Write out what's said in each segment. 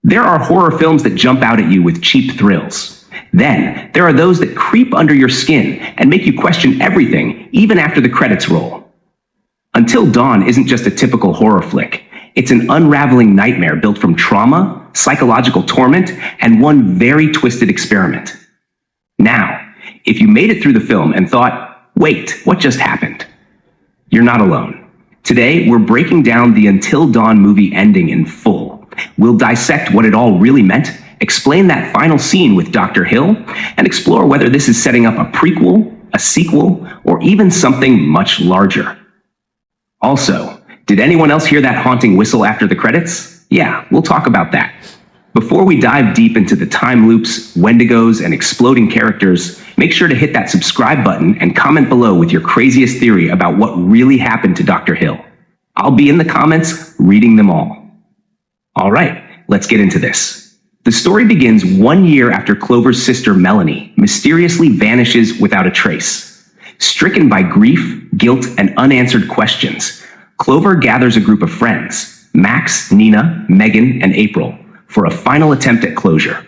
There are horror films that jump out at you with cheap thrills. Then, there are those that creep under your skin and make you question everything, even after the credits roll. Until Dawn isn't just a typical horror flick. It's an unraveling nightmare built from trauma, psychological torment, and one very twisted experiment. Now, if you made it through the film and thought, wait, what just happened? You're not alone. Today, we're breaking down the Until Dawn movie ending in full. We'll dissect what it all really meant, explain that final scene with Dr. Hill, and explore whether this is setting up a prequel, a sequel, or even something much larger. Also, did anyone else hear that haunting whistle after the credits? Yeah, we'll talk about that. Before we dive deep into the time loops, wendigos, and exploding characters, make sure to hit that subscribe button and comment below with your craziest theory about what really happened to Dr. Hill. I'll be in the comments reading them all. All right, let's get into this. The story begins 1 year after Clover's sister Melanie mysteriously vanishes without a trace. Stricken by grief, guilt, and unanswered questions, Clover gathers a group of friends, Max, Nina, Megan, and April, for a final attempt at closure.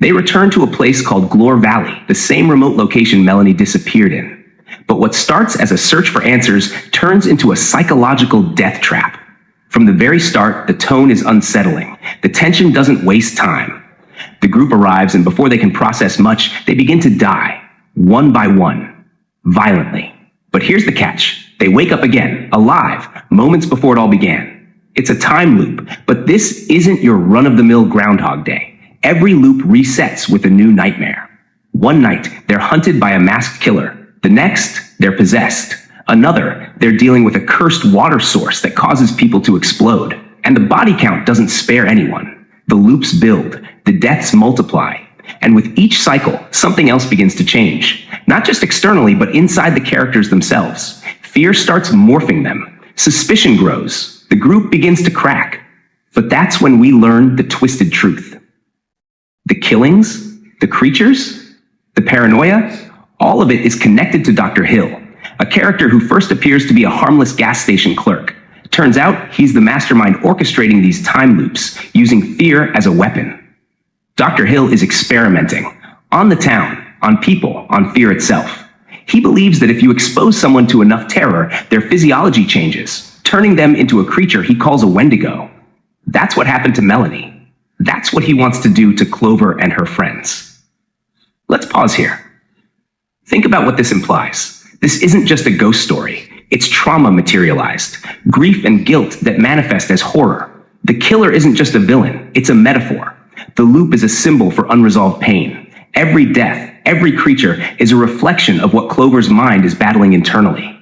They return to a place called Glore Valley, the same remote location Melanie disappeared in. But what starts as a search for answers turns into a psychological death trap. From the very start, the tone is unsettling. The tension doesn't waste time. The group arrives, and before they can process much, they begin to die, one by one, violently. But here's the catch. They wake up again, alive, moments before it all began. It's a time loop, but this isn't your run-of-the-mill Groundhog Day. Every loop resets with a new nightmare. One night, they're hunted by a masked killer. The next, they're possessed. Another, they're dealing with a cursed water source that causes people to explode. And the body count doesn't spare anyone. The loops build, the deaths multiply. And with each cycle, something else begins to change. Not just externally, but inside the characters themselves. Fear starts morphing them. Suspicion grows. The group begins to crack. But that's when we learn the twisted truth. The killings, the creatures, the paranoia, all of it is connected to Dr. Hill, a character who first appears to be a harmless gas station clerk. Turns out he's the mastermind orchestrating these time loops, using fear as a weapon. Dr. Hill is experimenting on the town, on people, on fear itself. He believes that if you expose someone to enough terror, their physiology changes, turning them into a creature he calls a wendigo. That's what happened to Melanie. That's what he wants to do to Clover and her friends. Let's pause here. Think about what this implies. This isn't just a ghost story. It's trauma materialized, grief and guilt that manifest as horror. The killer isn't just a villain, it's a metaphor. The loop is a symbol for unresolved pain. Every death, every creature is a reflection of what Clover's mind is battling internally.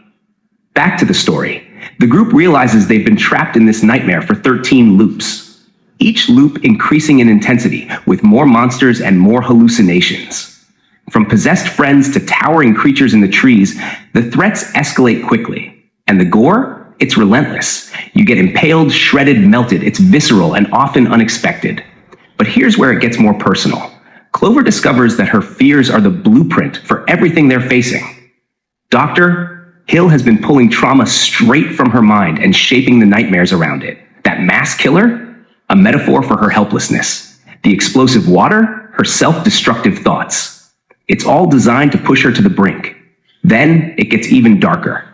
Back to the story. The group realizes they've been trapped in this nightmare for 13 loops. Each loop increasing in intensity with more monsters and more hallucinations. From possessed friends to towering creatures in the trees, the threats escalate quickly. And the gore? It's relentless. You get impaled, shredded, melted. It's visceral and often unexpected. But here's where it gets more personal. Clover discovers that her fears are the blueprint for everything they're facing. Dr. Hill has been pulling trauma straight from her mind and shaping the nightmares around it. That mass killer? A metaphor for her helplessness. The explosive water? Her self-destructive thoughts. It's all designed to push her to the brink. Then it gets even darker.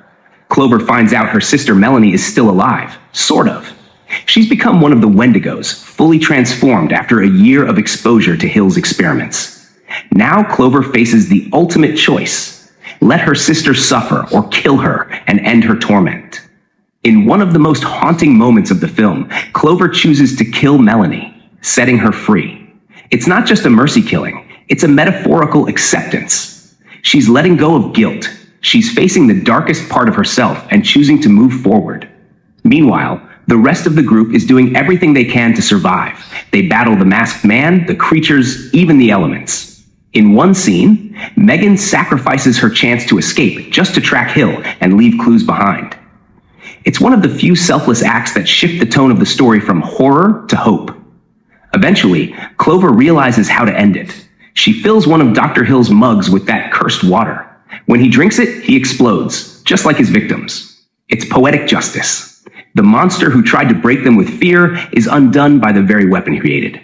Clover finds out her sister Melanie is still alive, sort of. She's become one of the Wendigos, fully transformed after a year of exposure to Hill's experiments. Now Clover faces the ultimate choice. Let her sister suffer or kill her and end her torment. In one of the most haunting moments of the film, Clover chooses to kill Melanie, setting her free. It's not just a mercy killing. It's a metaphorical acceptance. She's letting go of guilt. She's facing the darkest part of herself and choosing to move forward. Meanwhile, the rest of the group is doing everything they can to survive. They battle the masked man, the creatures, even the elements. In one scene, Megan sacrifices her chance to escape just to track Hill and leave clues behind. It's one of the few selfless acts that shift the tone of the story from horror to hope. Eventually, Clover realizes how to end it. She fills one of Dr. Hill's mugs with that cursed water. When he drinks it, he explodes, just like his victims. It's poetic justice. The monster who tried to break them with fear is undone by the very weapon he created.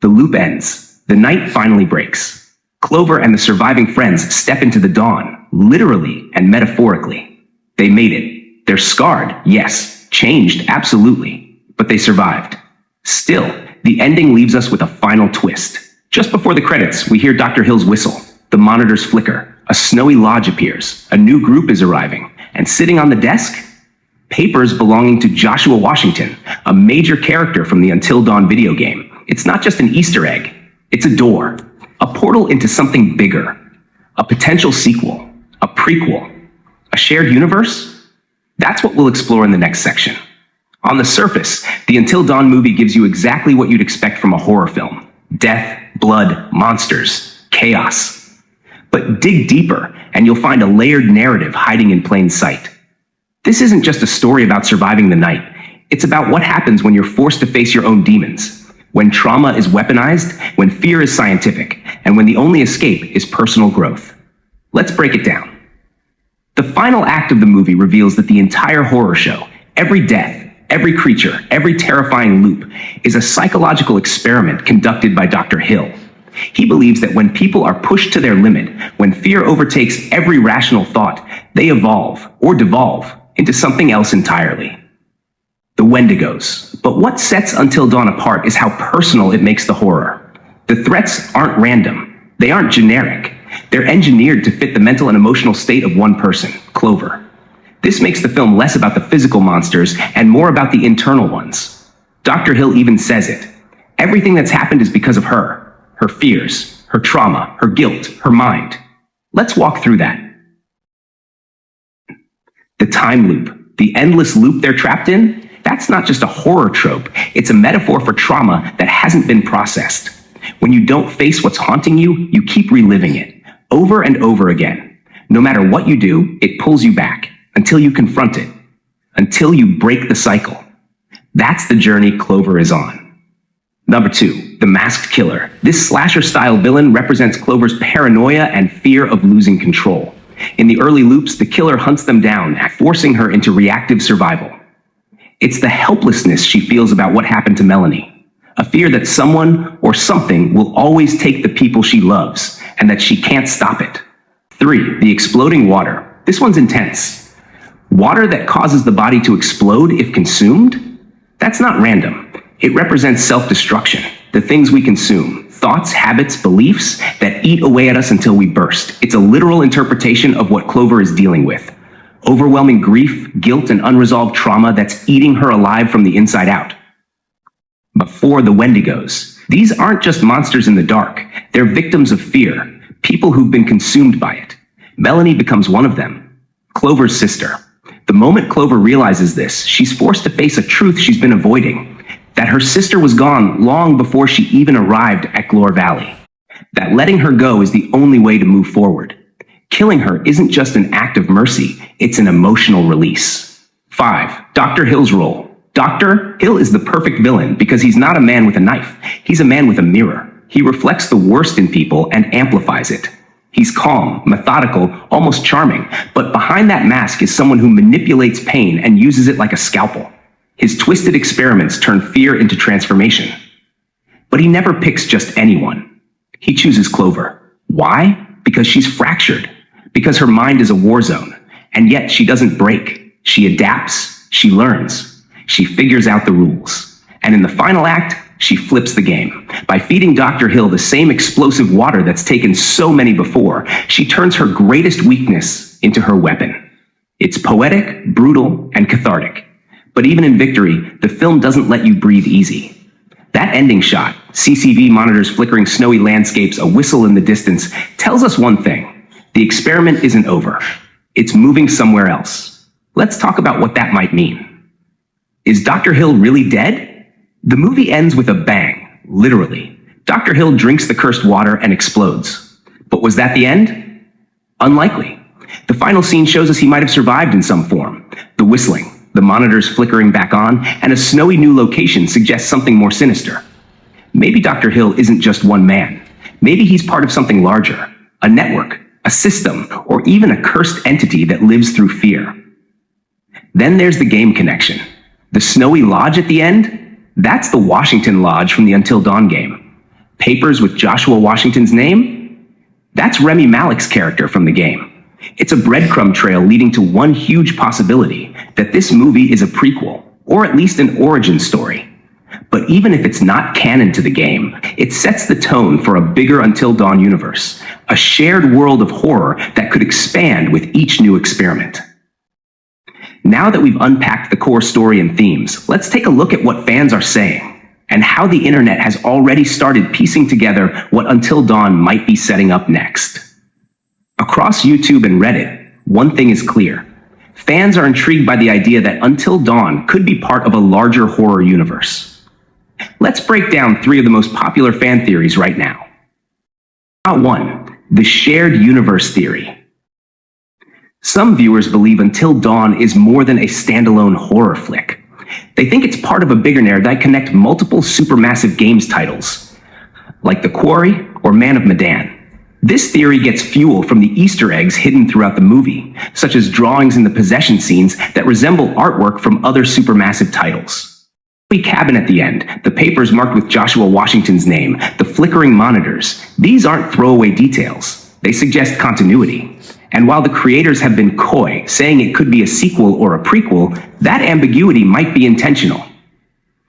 The loop ends. The night finally breaks. Clover and the surviving friends step into the dawn, literally and metaphorically. They made it. They're scarred, yes. Changed, absolutely. But they survived. Still, the ending leaves us with a final twist. Just before the credits, we hear Dr. Hill's whistle. The monitors flicker. A snowy lodge appears. A new group is arriving. And sitting on the desk? Papers belonging to Joshua Washington, a major character from the Until Dawn video game. It's not just an Easter egg. It's a door. A portal into something bigger. A potential sequel. A prequel. A shared universe? That's what we'll explore in the next section. On the surface, the Until Dawn movie gives you exactly what you'd expect from a horror film. Death, blood, monsters, chaos. But dig deeper, and you'll find a layered narrative hiding in plain sight. This isn't just a story about surviving the night. It's about what happens when you're forced to face your own demons, when trauma is weaponized, when fear is scientific, and when the only escape is personal growth. Let's break it down. The final act of the movie reveals that the entire horror show, every death, every creature, every terrifying loop, is a psychological experiment conducted by Dr. Hill. He believes that when people are pushed to their limit, when fear overtakes every rational thought, they evolve, or devolve, into something else entirely. The Wendigos. But what sets Until Dawn apart is how personal it makes the horror. The threats aren't random. They aren't generic. They're engineered to fit the mental and emotional state of one person, Clover. This makes the film less about the physical monsters and more about the internal ones. Dr. Hill even says it. Everything that's happened is because of her. Her fears, her trauma, her guilt, her mind. Let's walk through that. The time loop, the endless loop they're trapped in, that's not just a horror trope. It's a metaphor for trauma that hasn't been processed. When you don't face what's haunting you, you keep reliving it, over and over again. No matter what you do, it pulls you back, until you confront it, until you break the cycle. That's the journey Clover is on. Number 2, the Masked Killer. This slasher-style villain represents Clover's paranoia and fear of losing control. In the early loops, the killer hunts them down, forcing her into reactive survival. It's the helplessness she feels about what happened to Melanie, a fear that someone or something will always take the people she loves, and that she can't stop it. 3, the exploding water. This one's intense. Water that causes the body to explode if consumed? That's not random. It represents self-destruction, the things we consume, thoughts, habits, beliefs that eat away at us until we burst. It's a literal interpretation of what Clover is dealing with. Overwhelming grief, guilt, and unresolved trauma that's eating her alive from the inside out. But for the Wendigos, these aren't just monsters in the dark. They're victims of fear, people who've been consumed by it. Melanie becomes one of them, Clover's sister. The moment Clover realizes this, she's forced to face a truth she's been avoiding. That her sister was gone long before she even arrived at Glore Valley. That letting her go is the only way to move forward. Killing her isn't just an act of mercy, it's an emotional release. 5, Dr. Hill's role. Dr. Hill is the perfect villain because he's not a man with a knife. He's a man with a mirror. He reflects the worst in people and amplifies it. He's calm, methodical, almost charming, but behind that mask is someone who manipulates pain and uses it like a scalpel. His twisted experiments turn fear into transformation. But he never picks just anyone. He chooses Clover. Why? Because she's fractured. Because her mind is a war zone. And yet she doesn't break. She adapts. She learns. She figures out the rules. And in the final act, she flips the game. By feeding Dr. Hill the same explosive water that's taken so many before, she turns her greatest weakness into her weapon. It's poetic, brutal, and cathartic. But even in victory, the film doesn't let you breathe easy. That ending shot, CCTV monitors flickering snowy landscapes, a whistle in the distance, tells us one thing. The experiment isn't over. It's moving somewhere else. Let's talk about what that might mean. Is Dr. Hill really dead? The movie ends with a bang, literally. Dr. Hill drinks the cursed water and explodes. But was that the end? Unlikely. The final scene shows us he might have survived in some form. The whistling, the monitors flickering back on, and a snowy new location suggests something more sinister. Maybe Dr. Hill isn't just one man. Maybe he's part of something larger, a network, a system, or even a cursed entity that lives through fear. Then there's the game connection. The snowy lodge at the end? That's the Washington Lodge from the Until Dawn game. Papers with Joshua Washington's name? That's Remy Malek's character from the game. It's a breadcrumb trail leading to one huge possibility, that this movie is a prequel, or at least an origin story. But even if it's not canon to the game, it sets the tone for a bigger Until Dawn universe, a shared world of horror that could expand with each new experiment. Now that we've unpacked the core story and themes, let's take a look at what fans are saying, and how the internet has already started piecing together what Until Dawn might be setting up next. Across YouTube and Reddit, one thing is clear. Fans are intrigued by the idea that Until Dawn could be part of a larger horror universe. Let's break down 3 of the most popular fan theories right now. 1. The shared universe theory. Some viewers believe Until Dawn is more than a standalone horror flick. They think it's part of a bigger narrative that connects multiple supermassive games titles, like The Quarry or Man of Medan. This theory gets fuel from the Easter eggs hidden throughout the movie, such as drawings in the possession scenes that resemble artwork from other supermassive titles. The cabin at the end, the papers marked with Joshua Washington's name, the flickering monitors, these aren't throwaway details. They suggest continuity. And while the creators have been coy, saying it could be a sequel or a prequel, that ambiguity might be intentional.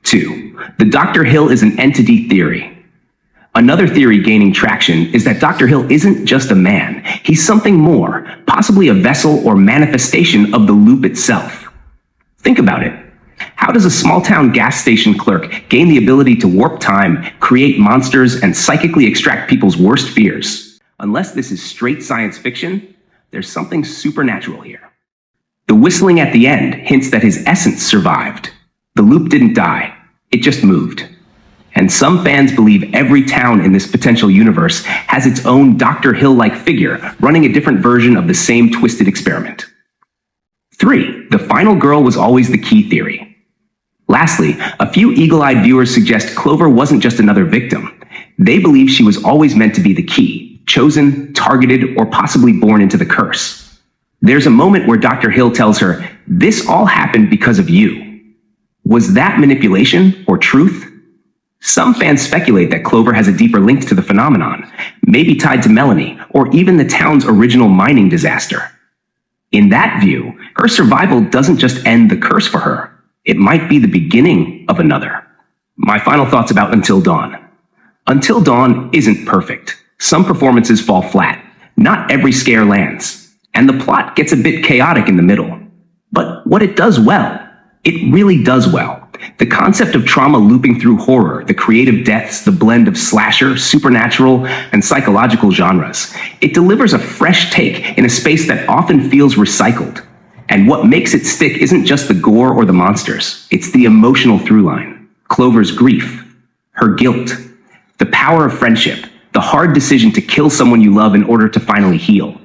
2. The Dr. Hill is an entity theory. Another theory gaining traction is that Dr. Hill isn't just a man. He's something more, possibly a vessel or manifestation of the loop itself. Think about it. How does a small-town gas station clerk gain the ability to warp time, create monsters, and psychically extract people's worst fears? Unless this is straight science fiction, there's something supernatural here. The whistling at the end hints that his essence survived. The loop didn't die, it just moved. And some fans believe every town in this potential universe has its own Dr. Hill-like figure running a different version of the same twisted experiment. 3. The final girl was always the key theory. Lastly, a few eagle-eyed viewers suggest Clover wasn't just another victim. They believe she was always meant to be the key, chosen, targeted, or possibly born into the curse. There's a moment where Dr. Hill tells her, "This all happened because of you." Was that manipulation or truth? Some fans speculate that Clover has a deeper link to the phenomenon, maybe tied to Melanie, or even the town's original mining disaster. In that view, her survival doesn't just end the curse for her. It might be the beginning of another. My final thoughts about Until Dawn. Until Dawn isn't perfect. Some performances fall flat. Not every scare lands. And the plot gets a bit chaotic in the middle. But what it does well, it really does well. The concept of trauma looping through horror, the creative depths, the blend of slasher, supernatural, and psychological genres. It delivers a fresh take in a space that often feels recycled. And what makes it stick isn't just the gore or the monsters. It's the emotional throughline. Clover's grief, her guilt, the power of friendship, the hard decision to kill someone you love in order to finally heal.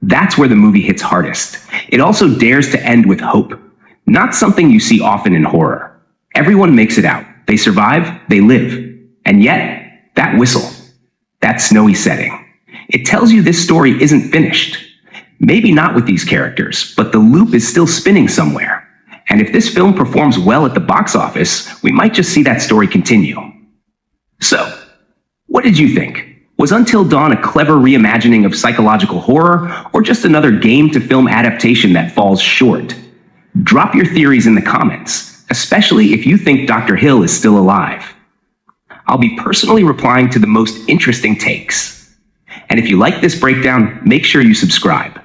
That's where the movie hits hardest. It also dares to end with hope. Not something you see often in horror. Everyone makes it out. They survive, they live. And yet, that whistle, that snowy setting, it tells you this story isn't finished. Maybe not with these characters, but the loop is still spinning somewhere. And if this film performs well at the box office, we might just see that story continue. So, what did you think? Was Until Dawn a clever reimagining of psychological horror, or just another game-to-film adaptation that falls short? Drop your theories in the comments, especially if you think Dr. Hill is still alive. I'll be personally replying to the most interesting takes. And if you like this breakdown, make sure you subscribe.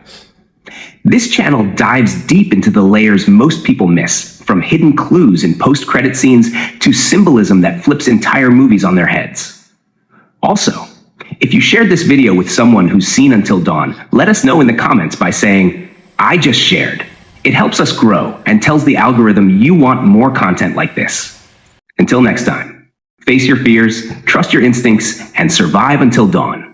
This channel dives deep into the layers most people miss, from hidden clues in post-credit scenes to symbolism that flips entire movies on their heads. Also, if you shared this video with someone who's seen Until Dawn, let us know in the comments by saying, "I just shared." It helps us grow and tells the algorithm you want more content like this. Until next time, face your fears, trust your instincts, and survive until dawn.